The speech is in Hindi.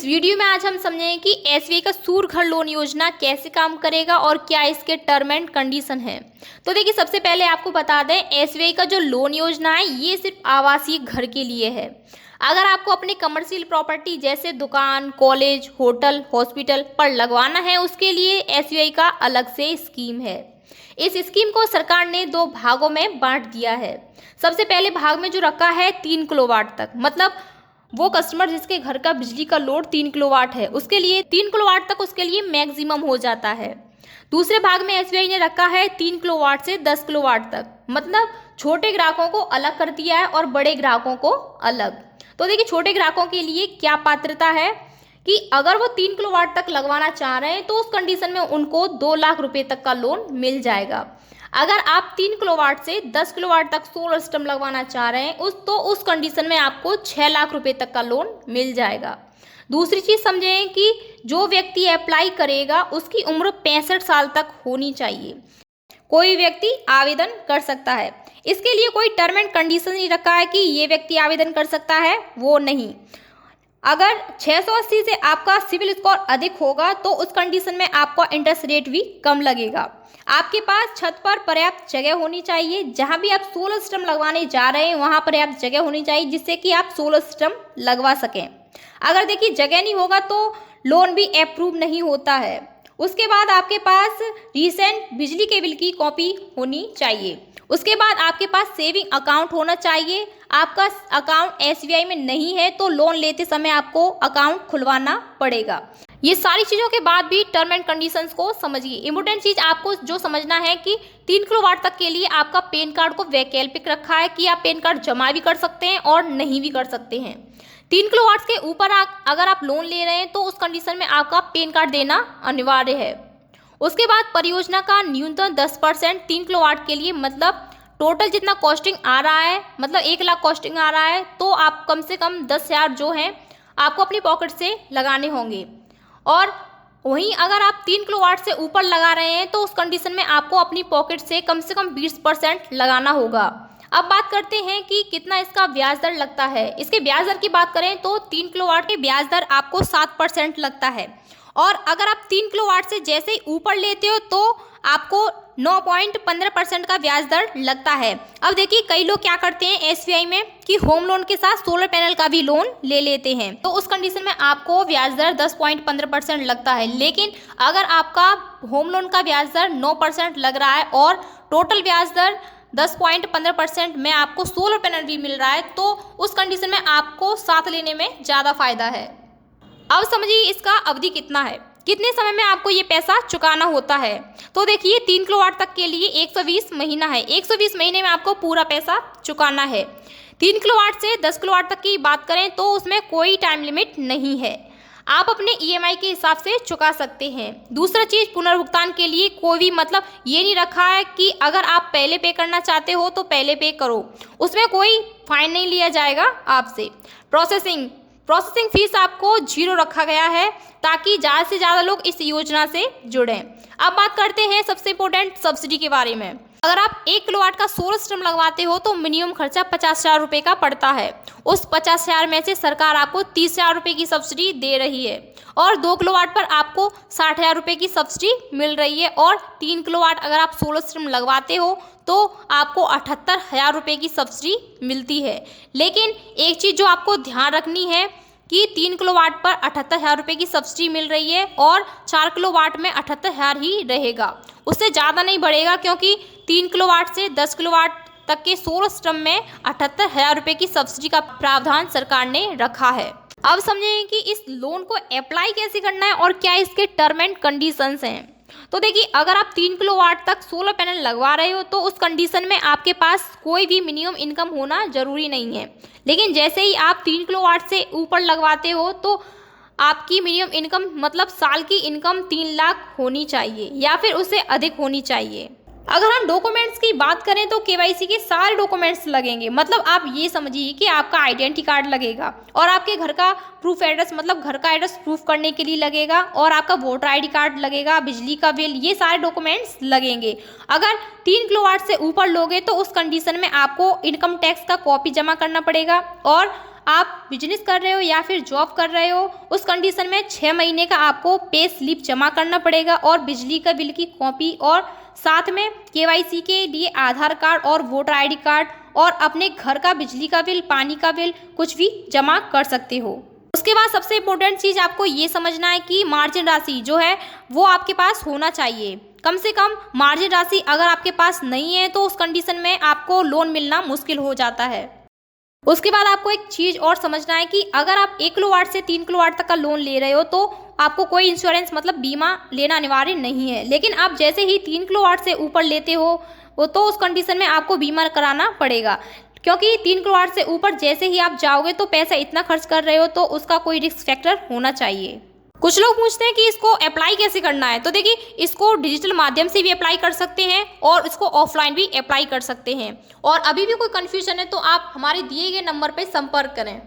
वीडियो में आज हम समझेंगे कि एसबीआई का सूर्य घर लोन योजना कैसे काम करेगा और क्या इसके टर्म एंड कंडीशन है। तो देखिए, सबसे पहले आपको बता दें, एसबीआई का जो लोन योजना है ये सिर्फ आवासीय घर के लिए है। अगर आपको अपनी कमर्शियल प्रॉपर्टी जैसे दुकान, कॉलेज, होटल, हॉस्पिटल पर लगवाना है, उसके लिए एसबीआई का अलग से स्कीम है। इस स्कीम को सरकार ने 2 भागों में बांट दिया है। सबसे पहले भाग में जो रखा है 3 किलोवाट तक, मतलब वो कस्टमर जिसके घर का बिजली का लोड 3 किलोवाट है, उसके लिए 3 किलोवाट तक उसके लिए मैक्सिमम हो जाता है। दूसरे भाग में एसबीआई ने रखा है 3 किलोवाट से 10 किलोवाट तक, मतलब छोटे ग्राहकों को अलग कर दिया है और बड़े ग्राहकों को अलग। तो देखिए, छोटे ग्राहकों के लिए क्या पात्रता है कि अगर वो 3 किलोवाट तक लगवाना चाह रहे हैं तो उस कंडीशन में उनको 2 लाख रुपए तक का लोन मिल जाएगा। अगर आप 3 किलोवाट से 10 किलोवाट तक सोलर सिस्टम लगवाना चाह रहे हैं उस कंडीशन में आपको 6 लाख रुपए तक का लोन मिल जाएगा। दूसरी चीज़ समझें कि जो व्यक्ति अप्लाई करेगा उसकी उम्र 65 साल तक होनी चाहिए। कोई व्यक्ति आवेदन कर सकता है। इसके लिए कोई टर्म एंड कंडीशन नहीं रखा है कि ये व्यक्ति आवेदन कर सकता है, वो नहीं। अगर 680 से आपका सिविल स्कोर अधिक होगा तो उस कंडीशन में आपका इंटरेस्ट रेट भी कम लगेगा। आपके पास छत पर पर्याप्त जगह होनी चाहिए। जहां भी आप सोलर सिस्टम लगवाने जा रहे हैं वहां पर्याप्त जगह होनी चाहिए जिससे कि आप सोलर सिस्टम लगवा सकें। अगर देखिए जगह नहीं होगा तो लोन भी अप्रूव नहीं होता है। उसके बाद आपके पास रिसेंट बिजली के बिल की कॉपी होनी चाहिए। उसके बाद आपके पास सेविंग अकाउंट होना चाहिए। आपका अकाउंट एसबीआई में नहीं है तो लोन लेते समय आपको अकाउंट खुलवाना पड़ेगा। ये सारी चीज़ों के बाद भी टर्म एंड कंडीशंस को समझिए। इंपॉर्टेंट चीज़ आपको जो समझना है कि 3 किलोवाट तक के लिए आपका पैन कार्ड को वैकल्पिक रखा है कि आप पैन कार्ड जमा भी कर सकते हैं और नहीं भी कर सकते हैं। 3 किलोवाट के ऊपर अगर आप लोन ले रहे हैं तो उस कंडीशन में आपका पैन कार्ड देना अनिवार्य है। उसके बाद परियोजना का न्यूनतम 10% 3 किलोवाट के लिए, मतलब टोटल जितना कॉस्टिंग आ रहा है, मतलब 1 लाख कॉस्टिंग आ रहा है तो आप कम से कम 10,000 जो है आपको अपनी पॉकेट से लगाने होंगे। और वहीं अगर आप 3 किलोवाट से ऊपर लगा रहे हैं तो उस कंडीशन में आपको अपनी पॉकेट से कम 20% लगाना होगा। अब बात करते हैं कि कितना इसका ब्याज दर लगता है। इसके ब्याज दर की बात करें तो 3 किलोवाट के ब्याज दर आपको 7% लगता है और अगर आप 3 किलोवाट से जैसे ही ऊपर लेते हो तो आपको 9.15% का ब्याज दर लगता है। अब देखिए, कई लोग क्या करते हैं एसबीआई में कि होम लोन के साथ सोलर पैनल का भी लोन ले लेते हैं, तो उस कंडीशन में आपको ब्याज दर 10.15% लगता है। लेकिन अगर आपका होम लोन का ब्याज दर 9% लग रहा है और टोटल ब्याज दर 10.15% में आपको सोलर पैनल भी मिल रहा है तो उस कंडीशन में आपको साथ लेने में ज़्यादा फायदा है। अब समझिए इसका अवधि कितना है, कितने समय में आपको ये पैसा चुकाना होता है। तो देखिए, 3 किलोवाट तक के लिए 120 महीना है। 120 महीने में आपको पूरा पैसा चुकाना है। 3 किलोवाट से 10 किलोवाट तक की बात करें तो उसमें कोई टाइम लिमिट नहीं है, आप अपने ईएमआई के हिसाब से चुका सकते हैं। दूसरा चीज़, पुनर्भुगतान के लिए कोई भी मतलब ये नहीं रखा है कि अगर आप पहले पे करना चाहते हो तो पहले पे करो, उसमें कोई फाइन नहीं लिया जाएगा आपसे। प्रोसेसिंग फीस आपको 0 रखा गया है ताकि ज़्यादा से ज़्यादा लोग इस योजना से जुड़ें। अब बात करते हैं सबसे इम्पोर्टेंट सब्सिडी के बारे में। अगर आप 1 किलोवाट का सोलर सिस्टम लगवाते हो तो मिनिमम खर्चा 50,000 रुपये का पड़ता है। उस 50,000 में से सरकार आपको 30,000 रुपये की सब्सिडी दे रही है और 2 किलोवाट पर आपको 60,000 रुपये की सब्सिडी मिल रही है और 3 किलोवाट अगर आप सोलर सिस्टम लगवाते हो तो आपको 78,000 रुपये की सब्सिडी मिलती है। लेकिन एक चीज़ जो आपको ध्यान रखनी है कि 3 किलोवाट पर 78,000 रुपये की सब्सिडी मिल रही है और 4 किलोवाट में 78,000 ही रहेगा, उससे ज़्यादा नहीं बढ़ेगा, क्योंकि 3 किलोवाट से 10 किलोवाट तक के सोलर सिस्टम में 78,000 रुपये की सब्सिडी का प्रावधान सरकार ने रखा है। अब समझें कि इस लोन को अप्लाई कैसे करना है और क्या इसके टर्म एंड कंडीशंस हैं। तो देखिए, अगर आप 3 किलोवाट तक सोलर पैनल लगवा रहे हो तो उस कंडीशन में आपके पास कोई भी मिनिमम इनकम होना जरूरी नहीं है। लेकिन जैसे ही आप 3 किलोवाट से ऊपर लगवाते हो तो आपकी मिनिमम इनकम, मतलब साल की इनकम 3 लाख होनी चाहिए या फिर उससे अधिक होनी चाहिए। अगर हम डॉक्यूमेंट्स की बात करें तो केवाईसी के सारे डॉक्यूमेंट्स लगेंगे, मतलब आप ये समझिए कि आपका आइडेंटिटी कार्ड लगेगा और आपके घर का प्रूफ एड्रेस, मतलब घर का एड्रेस प्रूफ करने के लिए लगेगा और आपका वोटर आईडी कार्ड लगेगा, बिजली का बिल, ये सारे डॉक्यूमेंट्स लगेंगे। अगर 3 किलोवाट से ऊपर लोगे तो उस कंडीशन में आपको इनकम टैक्स का कॉपी जमा करना पड़ेगा और आप बिजनेस कर रहे हो या फिर जॉब कर रहे हो, उस कंडीशन में 6 महीने का आपको पे स्लिप जमा करना पड़ेगा और बिजली का बिल की कॉपी और साथ में केवाईसी के लिए आधार कार्ड और वोटर आईडी कार्ड और अपने घर का बिजली का बिल, पानी का बिल कुछ भी जमा कर सकते हो। उसके बाद सबसे इम्पोर्टेंट चीज़ आपको ये समझना है कि मार्जिन राशि जो है वो आपके पास होना चाहिए। कम से कम मार्जिन राशि अगर आपके पास नहीं है तो उस कंडीशन में आपको लोन मिलना मुश्किल हो जाता है। उसके बाद आपको एक चीज़ और समझना है कि अगर आप 1 किलोवाट से 3 किलोवाट तक का लोन ले रहे हो तो आपको कोई इंश्योरेंस मतलब बीमा लेना अनिवार्य नहीं है, लेकिन आप जैसे ही 3 किलोवाट से ऊपर लेते हो वो तो उस कंडीशन में आपको बीमा कराना पड़ेगा, क्योंकि 3 किलोवाट से ऊपर जैसे ही आप जाओगे तो पैसा इतना खर्च कर रहे हो तो उसका कोई रिस्क फैक्टर होना चाहिए। कुछ लोग पूछते हैं कि इसको अप्लाई कैसे करना है, तो देखिए इसको डिजिटल माध्यम से भी अप्लाई कर सकते हैं और इसको ऑफलाइन भी अप्लाई कर सकते हैं। और अभी भी कोई कन्फ्यूजन है तो आप हमारे दिए गए नंबर पर संपर्क करें।